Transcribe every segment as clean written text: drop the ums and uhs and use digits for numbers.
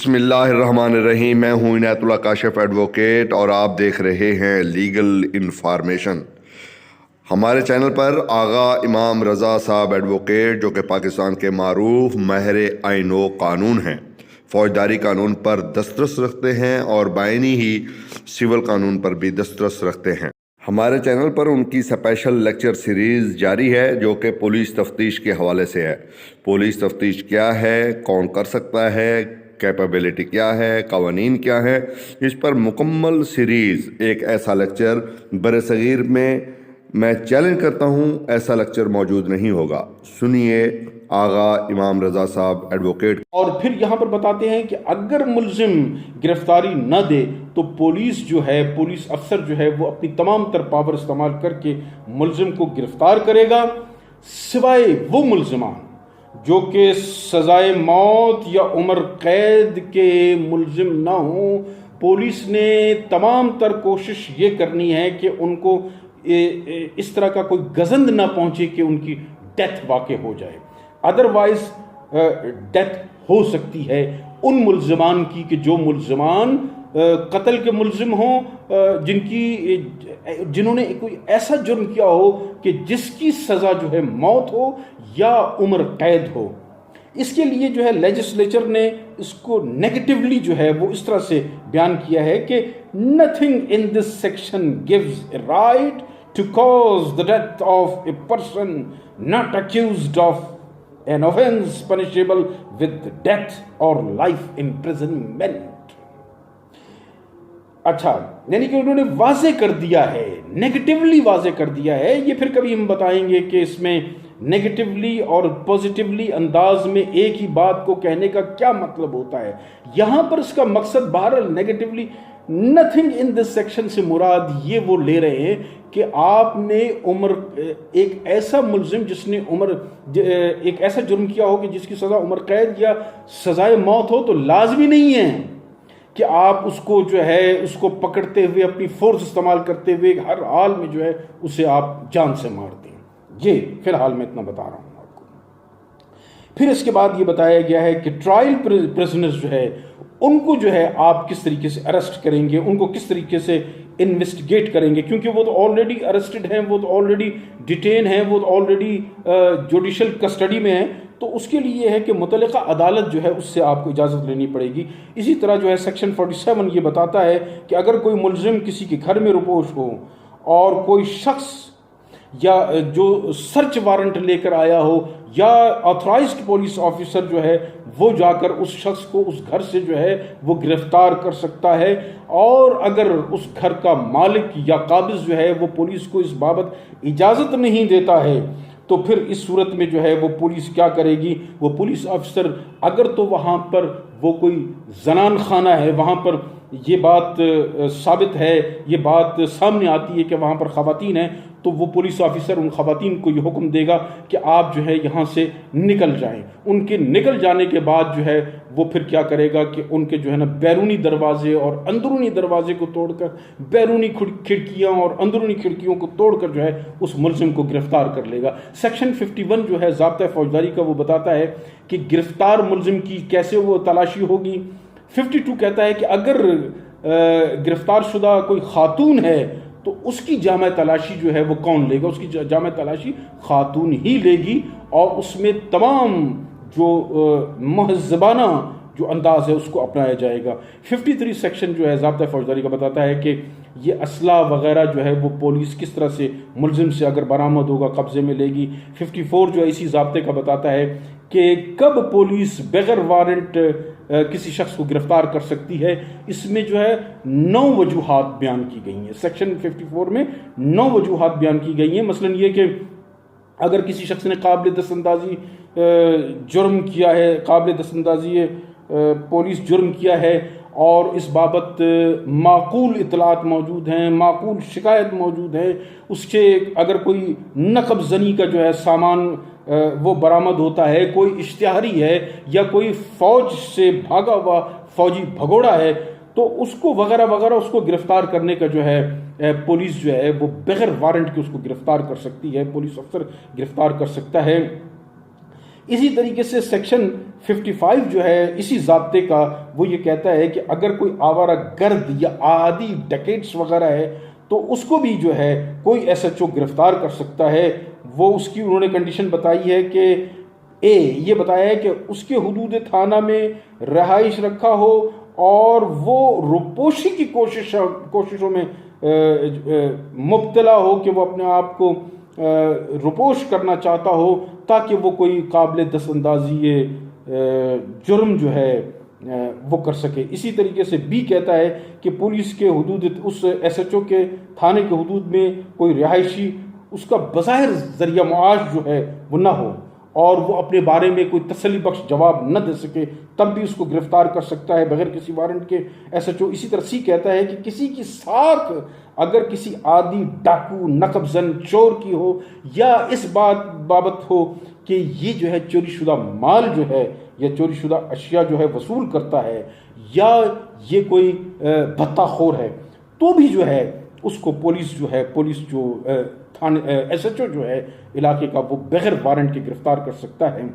बिस्मिल्लाहिर्रहमानिर्रहीम। मैं हूँ इनायतुल्लाह काशिफ एडवोकेट और आप देख रहे हैं लीगल इन्फॉर्मेशन। हमारे चैनल पर आगा इमाम रज़ा साहब एडवोकेट, जो कि पाकिस्तान के मारूफ माहिर आइन व कानून हैं, फ़ौजदारी कानून पर दस्तरस रखते हैं और बाइनी ही सिविल कानून पर भी दस्तरस रखते हैं। हमारे चैनल पर उनकी स्पेशल लेक्चर सीरीज़ जारी है, जो कि पुलिस तफ्तीश के हवाले से है। पुलिस तफ्तीश क्या है, कौन कर सकता है, कैपेबिलिटी क्या है, कवानीन क्या है, इस पर मुकम्मल सीरीज़ एक ऐसा लेक्चर बरसगीर में मैं चैलेंज करता हूँ ऐसा लेक्चर मौजूद नहीं होगा। सुनिए आगा इमाम रज़ा साहब एडवोकेट। और फिर यहाँ पर बताते हैं कि अगर मुल्जिम गिरफ्तारी न दे तो पुलिस जो है, पुलिस अफसर जो है, वो अपनी तमाम तर पावर इस्तेमाल करके मुल्जिम को गिरफ्तार करेगा, सिवाय वो मुल्जिमान जो कि सजाए मौत या उम्र कैद के मुल्जिम ना हो। पुलिस ने तमाम तर कोशिश ये करनी है कि उनको इस तरह का कोई गजंद ना पहुंचे कि उनकी डेथ वाक़ई हो जाए। अदरवाइज डेथ हो सकती है उन मुल्ज़िमान की कि जो मुल्ज़िमान कत्ल के मुल्ज़िम हों, जिन्होंने कोई ऐसा जुर्म किया हो कि जिसकी सज़ा जो है मौत हो या उम्र कैद हो। इसके लिए जो है लेजिस्लेचर ने इसको नेगेटिवली जो है वो इस तरह से बयान किया है कि nothing in this section gives a right to cause the death of a person not accused of an offense punishable with death or life imprisonment। अच्छा, यानी कि उन्होंने वाजे कर दिया है, नेगेटिवली वाजे कर दिया है। ये फिर कभी हम बताएंगे कि इसमें नेगेटिवली और पॉजिटिवली अंदाज में एक ही बात को कहने का क्या मतलब होता है। यहां पर इसका मकसद बहरहाल negatively nothing in this section से मुराद ये वो ले रहे हैं कि आपने उम्र, एक ऐसा मुल्जिम जिसने एक ऐसा जुर्म किया हो कि जिसकी सज़ा उम्र कैद या सज़ाए मौत हो, तो लाजमी नहीं है कि आप उसको जो है उसको पकड़ते हुए अपनी फोर्स इस्तेमाल करते हुए हर हाल में जो है उसे आप जान से मार दें। ये फिलहाल मैं इतना बता रहा हूँ आपको। फिर इसके बाद ये बताया गया है कि ट्रायल प्रिजनर्स जो है उनको जो है आप किस तरीके से अरेस्ट करेंगे, उनको किस तरीके से इन्वेस्टिगेट करेंगे, क्योंकि वो तो ऑलरेडी अरेस्टेड हैं, वो तो ऑलरेडी डिटेन हैं, वो तो ऑलरेडी जुडिशल कस्टडी में हैं। तो उसके लिए है कि मुतल्लिका अदालत जो है उससे आपको इजाज़त लेनी पड़ेगी। इसी तरह जो है सेक्शन 47 ये बताता है कि अगर कोई मुल्जिम किसी के घर में रुपोश हो और कोई शख्स या जो सर्च वारंट लेकर आया हो या ऑथराइज्ड पुलिस ऑफिसर जो है वो जाकर उस शख्स को उस घर से जो है वो गिरफ्तार कर सकता है। और अगर उस घर का मालिक या काबिज जो है वो पुलिस को इस बाबत इजाज़त नहीं देता है, तो फिर इस सूरत में जो है वो पुलिस क्या करेगी, वो पुलिस अफसर अगर तो वहाँ पर वो कोई जनान खाना है, वहाँ पर ये बात साबित है, ये बात सामने आती है कि वहाँ पर ख़वातीन हैं, तो वो पुलिस ऑफिसर उन ख़वातीन को ये हुक्म देगा कि आप जो है यहाँ से निकल जाएं। उनके निकल जाने के बाद जो है वो फिर क्या करेगा कि उनके जो है ना बैरूनी दरवाजे और अंदरूनी दरवाजे को तोड़कर, बैरूनी खिड़कियाँ और अंदरूनी खिड़कियों को तोड़कर जो है उस मुल्जिम को गिरफ्तार कर लेगा। सेक्शन 51 जो है ज़ाब्ता फौजदारी का, वो बताता है कि गिरफ्तार मुल्जिम की कैसे वो तलाशी होगी। 52 कहता है कि अगर गिरफ्तार शुदा कोई खातून है तो उसकी जामा तलाशी जो है वो कौन लेगा, उसकी जामा तलाशी खातून ही लेगी और उसमें तमाम जो महज़बाना जो अंदाज है उसको अपनाया जाएगा। 53 सेक्शन जो है ज़ाब्ता फौजदारी का बताता है कि ये असला वगैरह जो है वो पुलिस किस तरह से मुल्जिम से अगर बरामद होगा कब्जे में लेगी। 54 जो है इसी ज़ाब्ते का बताता है कि कब पुलिस बगैर वारंट किसी शख्स को गिरफ्तार कर सकती है। इसमें जो है 9 वजूहात बयान की गई हैं। सेक्शन 54 में 9 वजूहात बयान की गई हैं। मसलन ये कि अगर किसी शख्स ने काबिल दस्तंदाजी जुर्म किया है, काबिल दस्तंदाजी पुलिस जुर्म किया है और इस बाबत माकूल इतलात मौजूद हैं, माकूल शिकायत मौजूद है, उसके अगर कोई नकब जनी का जो है सामान वो बरामद होता है, कोई इश्तिहारी है या कोई फौज से भागा हुआ फौजी भगोड़ा है, तो उसको वगैरह वगैरह उसको गिरफ्तार करने का जो है पुलिस जो है वो बगैर वारंट के उसको गिरफ्तार कर सकती है, पुलिस अफसर गिरफ्तार कर सकता है। इसी तरीके से सेक्शन 55 जो है इसी ज़ाब्ते का, वो ये कहता है कि अगर कोई आवारा गर्द या आदि डकैट्स वगैरह है तो उसको भी जो है कोई एसएचओ गिरफ्तार कर सकता है। वो उसकी उन्होंने कंडीशन बताई है कि ये बताया है कि उसके हुदूद थाना में रहाइश रखा हो और वो रुपोशी की कोशिशों में मुब्तला हो, कि वो अपने आप को रुपोश करना चाहता हो ताकि वो कोई काबिल दस्तंदाजी जुर्म जो है वो कर सके। इसी तरीके से बी कहता है कि पुलिस के हुदूद, उस एसएचओ के थाने के हुदूद में कोई रिहायशी उसका बज़ाहिर ज़रिया मुआश जो है वो ना हो और वो अपने बारे में कोई तसल्ली बख्श जवाब न दे सके, तब भी उसको गिरफ्तार कर सकता है बगैर किसी वारंट के एसएचओ। इसी तरह सी कहता है कि किसी की साख अगर किसी आदि डाकू, नकबजन, चोर की हो या इस बाबत हो कि ये जो है चोरीशुदा माल जो है या चोरीशुदा अशिया जो है वसूल करता है या ये कोई भत्ताखोर है, तो भी जो है उसको पुलिस जो थाने एसएचओ जो है इलाके का, वो बगैर वारंट के गिरफ्तार कर सकता है।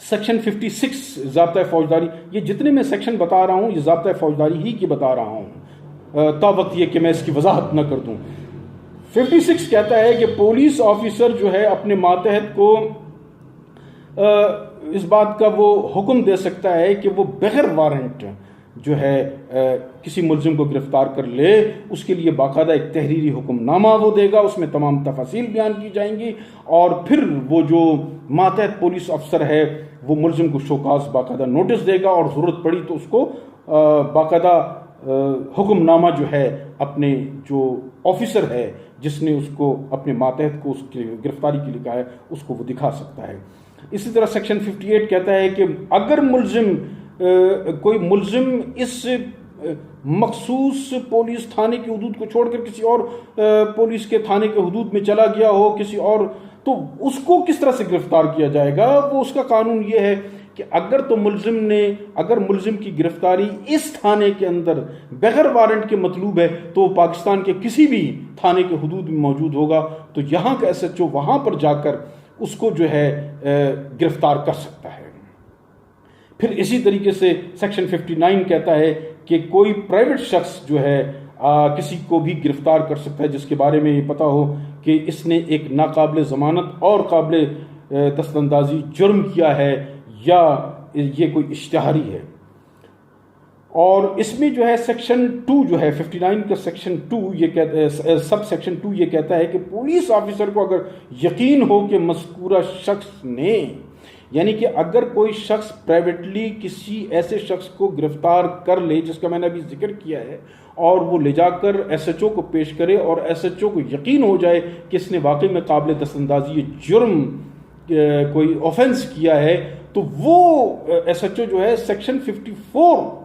सेक्शन 56 ज़ाब्ता फौजदारी, ये जितने मैं सेक्शन बता रहा हूँ ये ज़ाब्ता फौजदारी ही की बता रहा हूँ, तावक्त ये कि मैं इसकी वजाहत न कर दूँ। 56 कहता है कि पुलिस ऑफिसर जो है अपने मातहत को इस बात का वो हुक्म दे सकता है कि वो बगैर वारंट जो है किसी मुलजिम को गिरफ्तार कर ले। उसके लिए बाकायदा एक तहरीरी हुक्मनामा वो देगा, उसमें तमाम तफासिल बयान की जाएंगी और फिर वो जो मातहत पुलिस अफसर है वो मुलजिम को शोकास बाकायदा नोटिस देगा और ज़रूरत पड़ी तो उसको बाकायदा हुक्मनामा जो है अपने जो ऑफिसर है जिसने उसको अपने मातहत को उसकी गिरफ्तारी के लिए कहा है उसको वो दिखा सकता है। इसी तरह सेक्शन 58 कहता है कि अगर कोई मुलजिम इस मखसूस पुलिस थाने के हुदूद को छोड़कर किसी और पुलिस के थाने के हुदूद में चला गया हो किसी और, तो उसको किस तरह से गिरफ्तार किया जाएगा। वो उसका कानून ये है कि अगर मुलजिम की गिरफ्तारी इस थाने के अंदर बगैर वारंट के मतलूब है तो पाकिस्तान के किसी भी थाने के हुदूद में मौजूद होगा, तो यहाँ का एसएचओ वहाँ पर जाकर उसको जो है गिरफ्तार कर सकता है। फिर इसी तरीके से सेक्शन 59 कहता है कि कोई प्राइवेट शख्स जो है किसी को भी गिरफ्तार कर सकता है जिसके बारे में ये पता हो कि इसने एक नाकाबिल ज़मानत और काबिल दस्तंदाजी जुर्म किया है या ये कोई इश्तिहारी है। और इसमें जो है सेक्शन 2 जो है 59 का सेक्शन 2 ये कहता सब सेक्शन 2 ये कहता है कि पुलिस ऑफिसर को अगर यकीन हो कि मज़कूरा शख्स ने, यानी कि अगर कोई शख्स प्राइवेटली किसी ऐसे शख्स को गिरफ्तार कर ले जिसका मैंने अभी जिक्र किया है और वो ले जाकर एसएचओ को पेश करे और एसएचओ को यकीन हो जाए कि इसने वाकई में काबिल दस्तंदाजी जुर्म कोई ऑफेंस किया है, तो वो एसएचओ जो है सेक्शन 54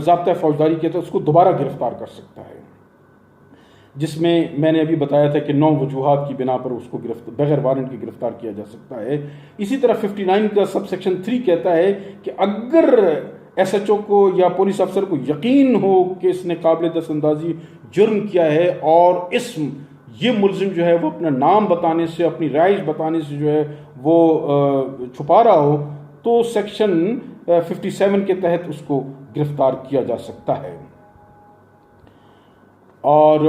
ज़ाब्ता फौजदारी के तहत उसको दोबारा गिरफ्तार कर सकता है, जिसमें मैंने अभी बताया था कि 9 वजूहात की बिना पर उसको बगैर वारंट के गिरफ्तार किया जा सकता है। इसी तरह 59 का सब सेक्शन 3 कहता है कि अगर एसएचओ को या पुलिस अफसर को यकीन हो कि इसने काबिल दस्तंदाजी जुर्म किया है और ये मुलजिम जो है वो अपना नाम बताने से, अपनी राइश बताने से जो है वो छुपा रहा हो, तो सेक्शन 57 के तहत उसको गिरफ्तार किया जा सकता है। और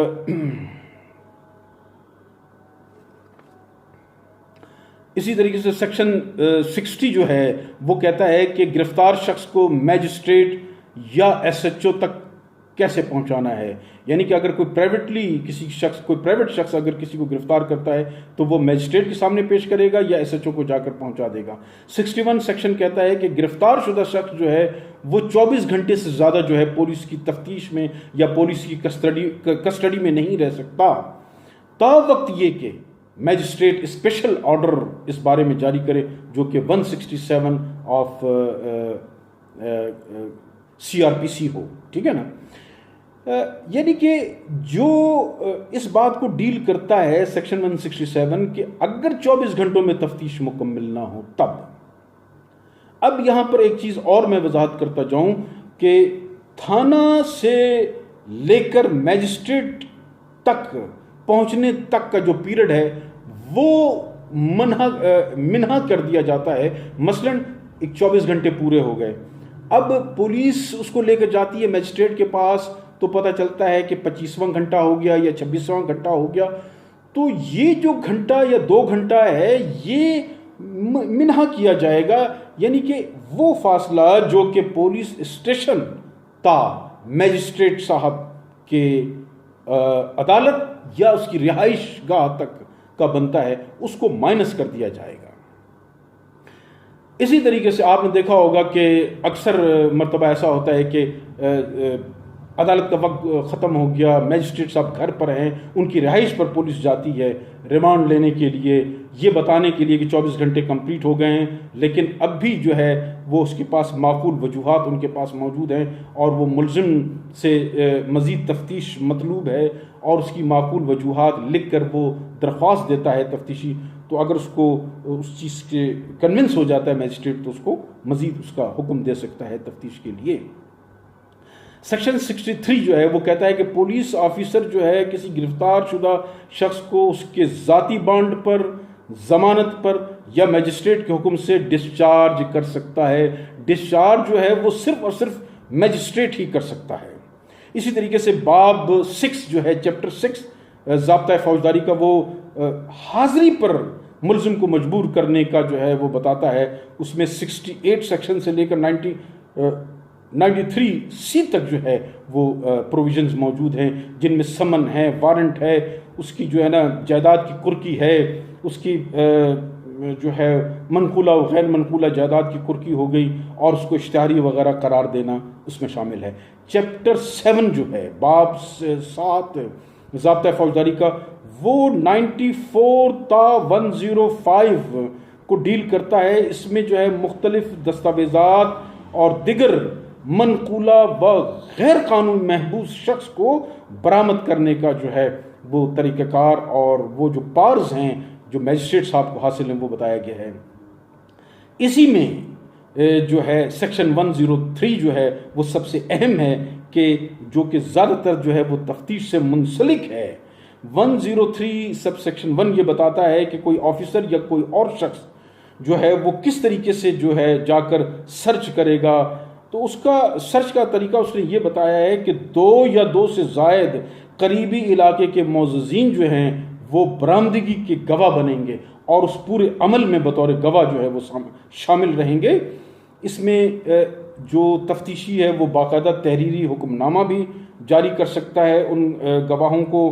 इसी तरीके से सेक्शन 60 जो है वो कहता है कि गिरफ्तार शख्स को मैजिस्ट्रेट या एसएचओ तक कैसे पहुंचाना है। यानी कि अगर कोई प्राइवेट शख्स अगर किसी को गिरफ्तार करता है तो वो मैजिस्ट्रेट के सामने पेश करेगा या एसएचओ को जाकर पहुंचा देगा। 61 सेक्शन कहता है कि गिरफ्तार शुदा शख्स जो है वो 24 घंटे से ज़्यादा जो है पुलिस की तफ्तीश में या पुलिस की कस्टडी में नहीं रह सकता, तावक्त ये कि मैजिस्ट्रेट स्पेशल ऑर्डर इस बारे में जारी करे, जो कि 167 ऑफ CRPC हो। ठीक है ना। यानी कि जो इस बात को डील करता है सेक्शन 167 कि अगर 24 घंटों में तफ्तीश मुकम्मल ना हो तब। अब यहां पर एक चीज और मैं वजाहत करता जाऊं कि थाना से लेकर मैजिस्ट्रेट तक पहुंचने तक का जो पीरियड है वो मिन्हा कर दिया जाता है। मसलन 24 घंटे पूरे हो गए, अब पुलिस उसको लेकर जाती है मजिस्ट्रेट के पास, तो पता चलता है कि 25वां घंटा हो गया या 26वां घंटा हो गया, तो ये जो घंटा या 2 घंटा है ये मिन्हा किया जाएगा, यानी कि वो फासला जो कि पुलिस स्टेशन ता मजिस्ट्रेट साहब के अदालत या उसकी रिहाइश गाह तक का बनता है, उसको माइनस कर दिया जाएगा। इसी तरीके से आपने देखा होगा कि अक्सर मर्तबा ऐसा होता है कि अदालत का वक्त ख़त्म हो गया, मजिस्ट्रेट साहब घर पर हैं, उनकी रिहाइश पर पुलिस जाती है रिमांड लेने के लिए, ये बताने के लिए कि 24 घंटे कंप्लीट हो गए हैं, लेकिन अब भी जो है वो उसके पास माकूल वजूहात उनके पास मौजूद हैं और वो मुलजिम से मज़ीद तफ्तीश मतलूब है और उसकी माकूल वजूहात लिख कर वो दरख्वास्त देता है तफ्तीशी, तो अगर उसको उस चीज़ के कन्विंस हो जाता है मजिस्ट्रेट, तो उसको मज़ीद उसका हुक्म दे सकता है तफ्तीश के लिए। सेक्शन 63 जो है वो कहता है कि पुलिस ऑफिसर जो है किसी गिरफ्तार शुदा शख्स को उसके ज़ाती बॉन्ड पर, ज़मानत पर या मजिस्ट्रेट के हुक्म से डिस्चार्ज कर सकता है। डिस्चार्ज जो है वो सिर्फ और सिर्फ मजिस्ट्रेट ही कर सकता है। इसी तरीके से बाब 6 जो है, चैप्टर 6 ज़ाब्ता फौजदारी का, वो हाज़िरी पर मुलजिम को मजबूर करने का जो है वो बताता है। उसमें 68 सेक्शन से लेकर 93C तक जो है वो प्रोविजंस मौजूद हैं, जिनमें समन है, वारंट है, उसकी जो है ना जायदाद की कुर्की है, उसकी जो है मनकूला और गैर मनकूला जायदाद की कुर्की हो गई और उसको इश्तिहारी वगैरह करार देना उसमें शामिल है। चैप्टर 7 जो है, बाब 7 ज़ाब्ता फौजदारी का, वो 94 ता 105 को डील करता है। इसमें जो है मुख्तलिफ दस्तावेज़ात और दिगर मनकूला व गैर कानून महबूस शख्स को बरामद करने का जो है वो तरीक़ाकार और वो जो पार्स हैं जो मजिस्ट्रेट साहब को हासिल हैं वो बताया गया है। इसी में जो है सेक्शन 103 जो है वो सबसे अहम है कि जो कि ज़्यादातर जो है वो तफ्तीश से मुंसलिक है। 103 सब सेक्शन 1 ये बताता है कि कोई ऑफिसर या कोई और शख्स जो है वो किस तरीके से जो है जाकर सर्च करेगा, तो उसका सर्च का तरीका उसने ये बताया है कि 2 या 2 से ज़ायद करीबी इलाके के मोज़ज़ीन जो हैं वो बरामदगी के गवाह बनेंगे और उस पूरे अमल में बतौर गवाह जो है वो शामिल रहेंगे। इसमें जो तफ्तीशी है वो बाकायदा तहरीरी हुक्मनामा भी जारी कर सकता है उन गवाहों को,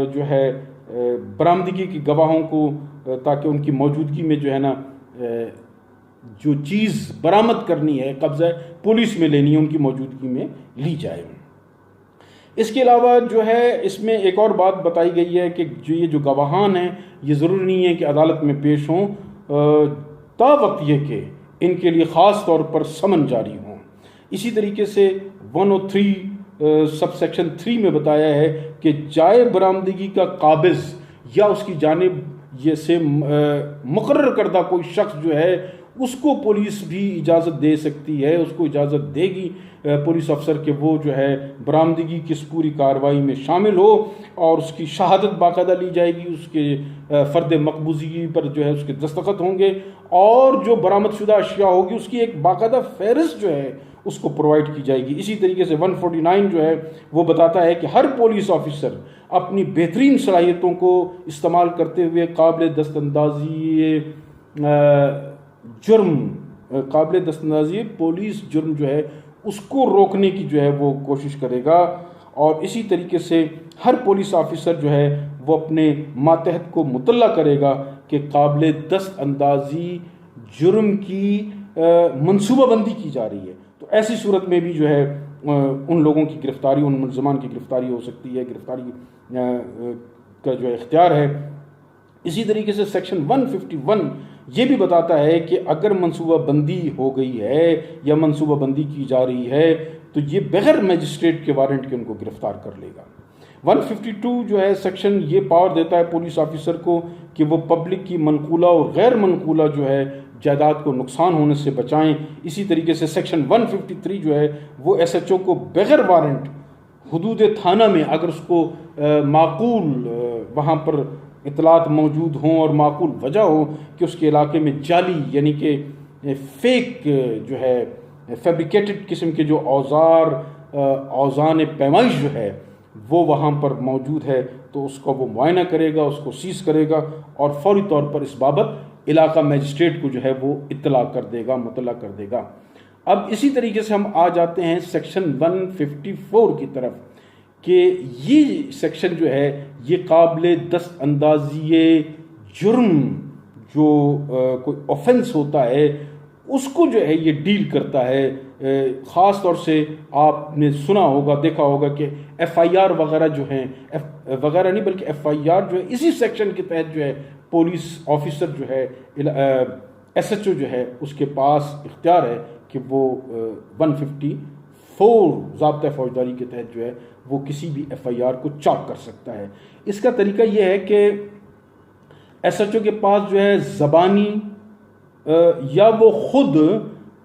जो है बरामदगी के गवाहों को, ताकि उनकी मौजूदगी में जो है ना जो चीज़ बरामद करनी है, कब्ज़ा पुलिस में लेनी है, उनकी मौजूदगी में ली जाए। इसके अलावा जो है इसमें एक और बात बताई गई है कि जो गवाहान हैं ये ज़रूरी नहीं है कि अदालत में पेश हों, तावक्त ये कि इनके लिए ख़ास तौर पर समन जारी हों। इसी तरीके से 103 सब सेक्शन 3 में बताया है कि जाए बरामदगी का काबिज़ या उसकी जानिब ये से मुकर्रर करदा कोई शख्स जो है उसको पुलिस भी इजाज़त दे सकती है, उसको इजाज़त देगी पुलिस अफसर के वो जो है बरामदगी की इस पूरी कार्रवाई में शामिल हो और उसकी शहादत बाकायदा ली जाएगी, उसके फ़र्द मकबूज़गी पर जो है उसके दस्तखत होंगे और जो बरामदशुदा अशिया होगी उसकी एक बाकायदा फहरिस्त जो है उसको प्रोवाइड की जाएगी। इसी तरीके से 149 जो है वो बताता है कि हर पुलिस ऑफिसर अपनी बेहतरीन सलाहियतों को इस्तेमाल करते हुए काबिल दस्तंदाजी पुलिस जुर्म जो है उसको रोकने की जो है वो कोशिश करेगा। और इसी तरीके से हर पुलिस ऑफिसर जो है वो अपने मातहत को मुतल्ला करेगा कि काबिल दस्तंदाजी जुर्म की मनसूबाबंदी की जा रही है, तो ऐसी सूरत में भी जो है उन लोगों की गिरफ्तारी, उन मुलज़मान की गिरफ्तारी हो सकती है, गिरफ्तारी का जो इख्तियार है। इसी तरीके से सेक्शन 151 ये भी बताता है कि अगर मनसूबाबंदी हो गई है या मनसूबाबंदी की जा रही है तो ये बगैर मजिस्ट्रेट के वारंट के उनको गिरफ्तार कर लेगा। 152 जो है सेक्शन ये पावर देता है पुलिस ऑफिसर को कि वो पब्लिक की मनकूला और गैर मनकूला जो है जायदाद को नुकसान होने से बचाएं। इसी तरीके से सेक्शन 153 जो है वो SHO को बगैर वारंट हुदूद थाना में अगर उसको माकूल वहाँ पर इतलात मौजूद हों और माकूल वजह हो कि उसके इलाके में जाली यानी कि फेक जो है फैब्रिकेटेड किस्म के जो औज़ान पैमाइश जो है वो वहाँ पर मौजूद है, तो उसका वो मुआयना करेगा, उसको सीज करेगा और फौरी तौर पर इस बाबत इलाका मजिस्ट्रेट को जो है वो इत्तला कर देगा, मुतला कर देगा। अब इसी तरीके से हम आ जाते हैं सेक्शन 154 की तरफ कि ये सेक्शन जो है ये काबिल दस्तअंदाज़ी जुर्म जो कोई ऑफेंस होता है उसको जो है ये डील करता है। ख़ास तौर से आपने सुना होगा, देखा होगा कि FIR वगैरह जो हैं, वगैरह नहीं बल्कि FIR जो है इसी सेक्शन के तहत जो है पुलिस ऑफिसर जो है SHO जो है उसके पास इख्तियार है कि वो 154 ज़ाब्ता फौजदारी के तहत जो है वो किसी भी FIR को चॉक कर सकता है। इसका तरीका ये है कि SHO के पास जो है ज़बानी या वो खुद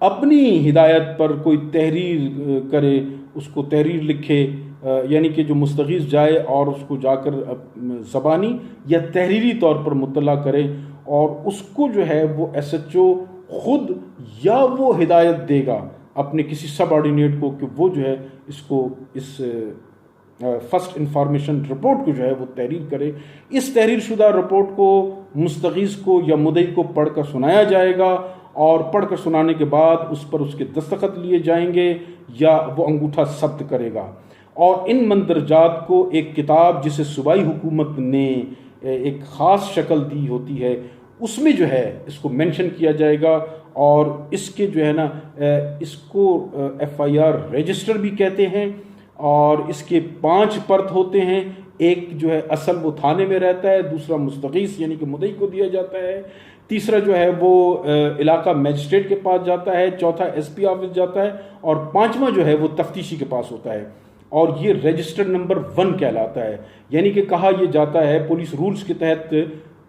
अपनी हिदायत पर कोई तहरीर करे, उसको तहरीर लिखे, यानी कि जो मुस्तगीज़ जाए और उसको जाकर ज़बानी या तहरीरी तौर पर मुतला करे और उसको जो है वो SHO खुद या वो हिदायत देगा अपने किसी सबऑर्डिनेट को कि वो जो है इसको इस फर्स्ट इंफॉर्मेशन रिपोर्ट को जो है वो तहरीर करे। इस तहरीर शुदा रिपोर्ट को मुस्तगीज़ को या मुद्दई को पढ़कर सुनाया जाएगा और पढ़कर सुनाने के बाद उस पर उसके दस्तखत लिए जाएंगे या वो अंगूठा सब्त करेगा। और इन मंदरजात को एक किताब जिसे सूबाई हुकूमत ने एक ख़ास शक्ल दी होती है उसमें जो है इसको मेंशन किया जाएगा और इसके जो है ना इसको FIR रजिस्टर भी कहते हैं और इसके 5 परत होते हैं। एक जो है असल वो थाने में रहता है, दूसरा मुस्तगीज़ यानी कि मुद्दई को दिया जाता है, तीसरा जो है वो इलाका मजिस्ट्रेट के पास जाता है, चौथा SP ऑफिस जाता है और पांचवा जो है वो तफ्तीशी के पास होता है और ये रजिस्टर नंबर 1 कहलाता है। यानी कि कहा यह जाता है पुलिस रूल्स के तहत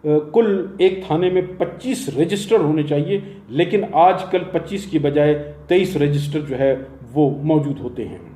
कुल एक थाने में 25 रजिस्टर होने चाहिए, लेकिन आजकल 25 की बजाय 23 रजिस्टर जो है वो मौजूद होते हैं।